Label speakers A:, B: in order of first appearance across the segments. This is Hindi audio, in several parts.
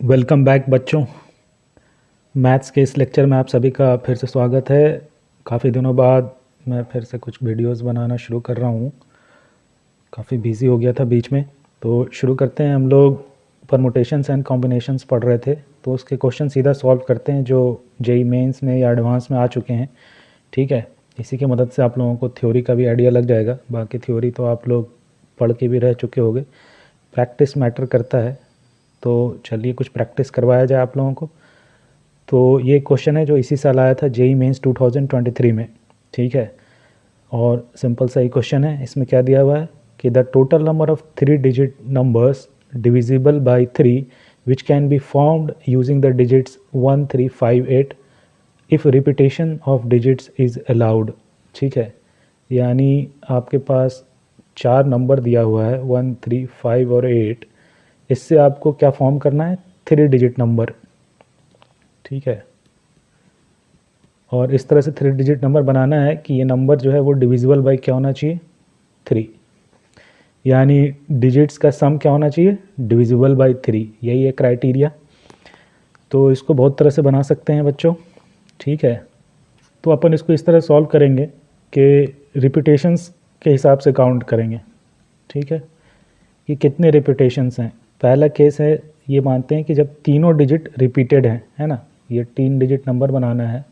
A: वेलकम बैक बच्चों। मैथ्स के इस लेक्चर में आप सभी का फिर से स्वागत है। काफ़ी दिनों बाद मैं फिर से कुछ वीडियोस बनाना शुरू कर रहा हूँ। काफ़ी बिजी हो गया था बीच में, तो शुरू करते हैं। हम लोग परमुटेशंस एंड कॉम्बिनेशंस पढ़ रहे थे, तो उसके क्वेश्चन सीधा सॉल्व करते हैं जो जेई मेंस में या एडवांस में आ चुके हैं। ठीक है, इसी की मदद से आप लोगों को थ्योरी का भी आइडिया लग जाएगा। बाकी थ्योरी तो आप लोग पढ़ के भी रह चुके होंगे, प्रैक्टिस मैटर करता है। तो चलिए कुछ प्रैक्टिस करवाया जाए आप लोगों को। तो ये क्वेश्चन है जो इसी साल आया था जेई मेंस 2023 में। ठीक है, और सिंपल सा ही क्वेश्चन है। इसमें क्या दिया हुआ है कि the total number of 3 digit numbers divisible by 3 which can be formed using the digits 1 3 5 8 if repetition of digits is allowed. ठीक है, यानी आपके पास 4 नंबर दिया हुआ है 1 3 5 और 8। इससे आपको क्या फॉर्म करना है, 3 डिजिट नंबर। ठीक है, और इस तरह से 3 डिजिट नंबर बनाना है कि ये नंबर जो है वो डिविजिबल बाय क्या होना चाहिए, 3। यानी डिजिट्स का सम क्या होना चाहिए, डिविजिबल बाय 3। यही है क्राइटेरिया। तो इसको बहुत तरह से बना सकते हैं बच्चों। ठीक है, तो अपन इसको इस तरह सॉल्व करेंगे कि रिपीटेशंस के हिसाब से काउंट करेंगे। ठीक है, कि कितने रिपीटेशंस हैं। पहला केस है, ये मानते हैं कि जब तीनों डिजिट रिपीटेड हैं, है ना, ये 3 डिजिट नंबर बनाना है।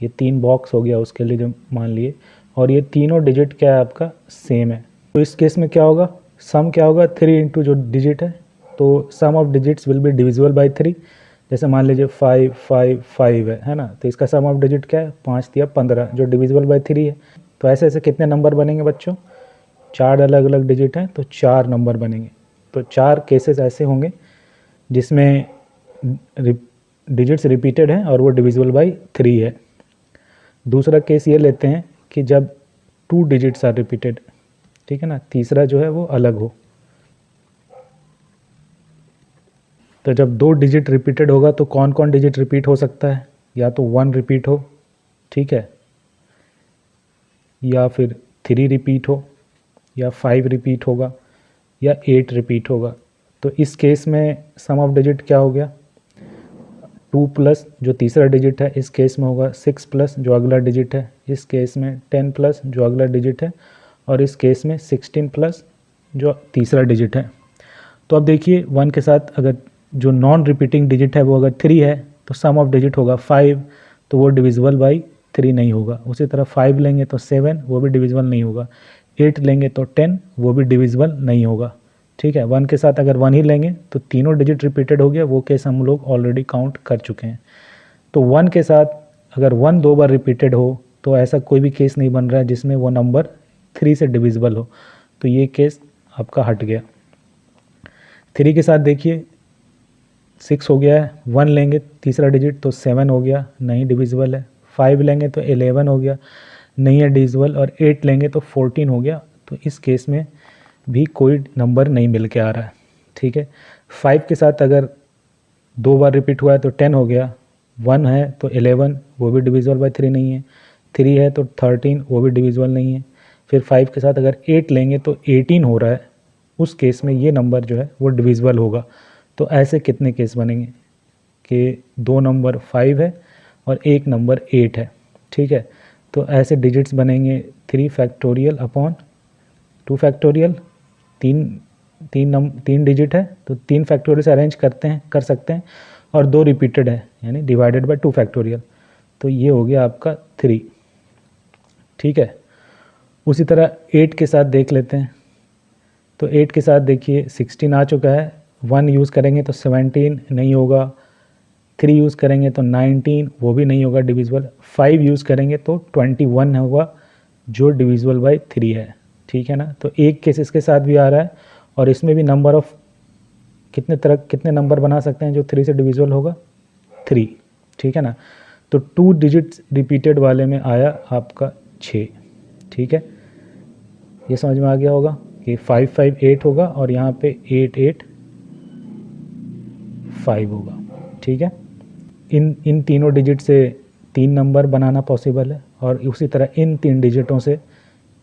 A: ये 3 बॉक्स हो गया उसके लिए जो मान लिए, और ये तीनों डिजिट क्या है आपका, सेम है। तो इस केस में क्या होगा, सम क्या होगा, 3 इंटू जो डिजिट है, तो sum of digits will be divisible by 3। जैसे मान लीजिए 5 5 5 है ना, तो इसका सम ऑफ डिजिट क्या है, 5 दिया 15, जो डिविजिबल बाय 3 है। तो ऐसे ऐसे कितने नंबर बनेंगे बच्चों, 4 अलग अलग डिजिट हैं तो 4 नंबर बनेंगे। तो 4 केसेस ऐसे होंगे जिसमें डिजिट्स रिपीटेड हैं और वो डिविजिबल बाय 3 है। दूसरा केस ये लेते हैं कि जब 2 डिजिट्स आर रिपीटेड। ठीक है ना, तीसरा जो है वो अलग हो। तो जब 2 डिजिट रिपीटेड होगा तो कौन कौन डिजिट रिपीट हो सकता है, या तो 1 रिपीट हो, ठीक है, या फिर 3 रिपीट हो, या 5 रिपीट होगा, या 8 रिपीट होगा। तो इस केस में सम ऑफ डिजिट क्या हो गया, 2 प्लस जो तीसरा डिजिट है इस केस में होगा 6 प्लस जो अगला डिजिट है इस केस में 10 प्लस जो अगला डिजिट है, और इस केस में 16 प्लस जो तीसरा डिजिट है। तो अब देखिए 1 के साथ अगर जो नॉन रिपीटिंग डिजिट है वो अगर 3 है तो सम ऑफ डिजिट होगा 5, तो वो डिविजिबल बाई 3 नहीं होगा। उसी तरह 5 लेंगे तो 7, वो भी डिविजिबल नहीं होगा। 8 लेंगे तो 10, वो भी डिविजिबल नहीं होगा। ठीक है, 1 के साथ अगर 1 ही लेंगे तो तीनों डिजिट रिपीटेड हो गया, वो केस हम लोग ऑलरेडी काउंट कर चुके हैं। तो 1 के साथ अगर 1 2 बार रिपीटेड हो तो ऐसा कोई भी केस नहीं बन रहा है जिसमें वो नंबर 3 से डिविजिबल हो, तो ये केस आपका हट गया। 3 के साथ देखिए 6 हो गया है, 1 लेंगे तीसरा डिजिट तो 7 हो गया, नहीं डिविजिबल है। 5 लेंगे तो 11 हो गया, नहीं है डिविजिबल, और 8 लेंगे तो 14 हो गया। तो इस केस में भी कोई नंबर नहीं मिल के आ रहा है। ठीक है, 5 के साथ अगर 2 बार रिपीट हुआ है तो 10 हो गया, 1 है तो 11, वो भी डिविजिबल बाय 3 नहीं है। 3 है तो 13, वो भी डिविजिबल नहीं है। फिर 5 के साथ अगर 8 लेंगे तो 18 हो रहा है, उस केस में ये नंबर जो है वो डिविजिबल होगा। तो ऐसे कितने केस बनेंगे कि 2 नंबर 5 है और 1 नंबर 8 है। ठीक है, तो ऐसे डिजिट्स बनेंगे 3 फैक्टोरियल अपॉन 2 फैक्टोरियल। 3 डिजिट है तो 3 फैक्टोरियल से अरेंज कर सकते हैं, और 2 रिपीटेड है यानी डिवाइडेड बाय 2 फैक्टोरियल। तो ये हो गया आपका 3। ठीक है, उसी तरह 8 के साथ देख लेते हैं। तो 8 के साथ देखिए 16 आ चुका है, 1 यूज़ करेंगे तो 17 नहीं होगा, 3 यूज़ करेंगे तो 19, वो भी नहीं होगा डिविजिबल। 5 यूज़ करेंगे तो 21 होगा जो डिविजिबल बाय 3 है। ठीक है ना, तो एक केस इसके साथ भी आ रहा है, और इसमें भी नंबर ऑफ कितने नंबर बना सकते हैं जो 3 से डिविजिबल होगा, 3। ठीक है ना, तो 2 डिजिट्स रिपीटेड वाले में आया आपका 6। ठीक है, ये समझ में आ गया होगा कि 5 5 8 होगा, और यहाँ पे 8 8 5 होगा। ठीक है, इन तीनों डिजिट से 3 नंबर बनाना पॉसिबल है, और उसी तरह इन 3 डिजिटों से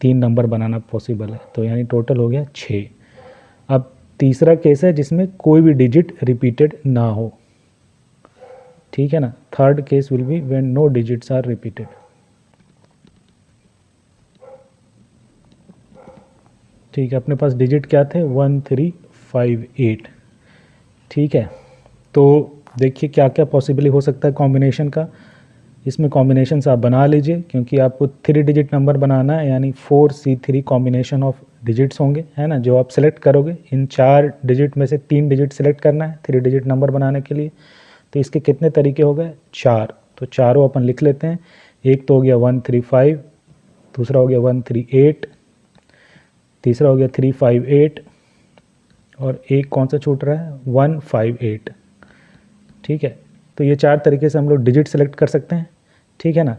A: 3 नंबर बनाना पॉसिबल है। तो यानी टोटल हो गया 6। अब तीसरा केस है जिसमें कोई भी डिजिट रिपीटेड ना हो। ठीक है ना। Third case will be when no digits are repeated. ठीक है, अपने पास डिजिट क्या थे 1 3 5 8। ठीक है, तो देखिए क्या क्या पॉसिबली हो सकता है कॉम्बिनेशन का। इसमें कॉम्बिनेशंस आप बना लीजिए, क्योंकि आपको 3 डिजिट नंबर बनाना है, यानी 4C3 कॉम्बिनेशन ऑफ डिजिट्स होंगे, है ना, जो आप सेलेक्ट करोगे। इन 4 डिजिट में से 3 डिजिट सेलेक्ट करना है 3 डिजिट नंबर बनाने के लिए। तो इसके कितने तरीके हो गए 4, तो चारों अपन लिख लेते हैं। एक तो हो गया 1 3 5, दूसरा हो गया 1 3 8, तीसरा हो गया 3 5 8, और एक कौन सा छूट रहा है 1 5 8। ठीक है, तो ये 4 तरीके से हम लोग डिजिट सेलेक्ट कर सकते हैं। ठीक है ना।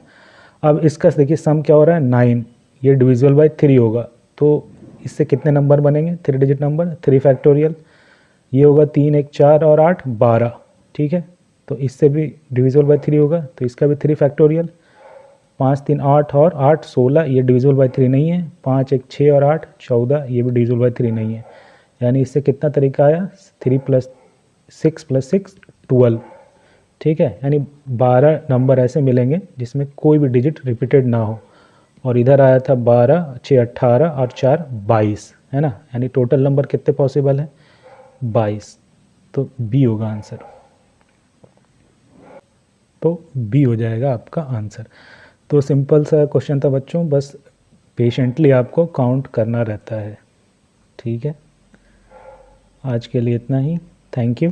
A: अब इसका देखिए सम क्या हो रहा है 9, ये डिविजिबल बाय 3 होगा। तो इससे कितने नंबर बनेंगे 3 डिजिट नंबर, 3 फैक्टोरियल, ये होगा 3 1 4 और 8 12। ठीक है, तो इससे भी डिविजिबल बाय 3 होगा, तो इसका भी 3 फैक्टोरियल, 5 3 8 और 8 16, ये डिविजिबल बाय 3 नहीं है। 5 1 6 और 8 14, ये भी डिविजिबल बाय 3 नहीं है। यानी इससे कितना तरीका आया 3 + 6 + 6 12। ठीक है, यानी 12 नंबर ऐसे मिलेंगे जिसमें कोई भी डिजिट रिपीटेड ना हो। और इधर आया था 12 6 18 और 4 22, है ना। यानी टोटल नंबर कितने पॉसिबल हैं 22। तो बी होगा आंसर। तो बी हो जाएगा आपका आंसर। तो सिंपल सा क्वेश्चन था बच्चों, बस पेशेंटली आपको काउंट करना रहता है। ठीक है, आज के लिए इतना ही। Thank you.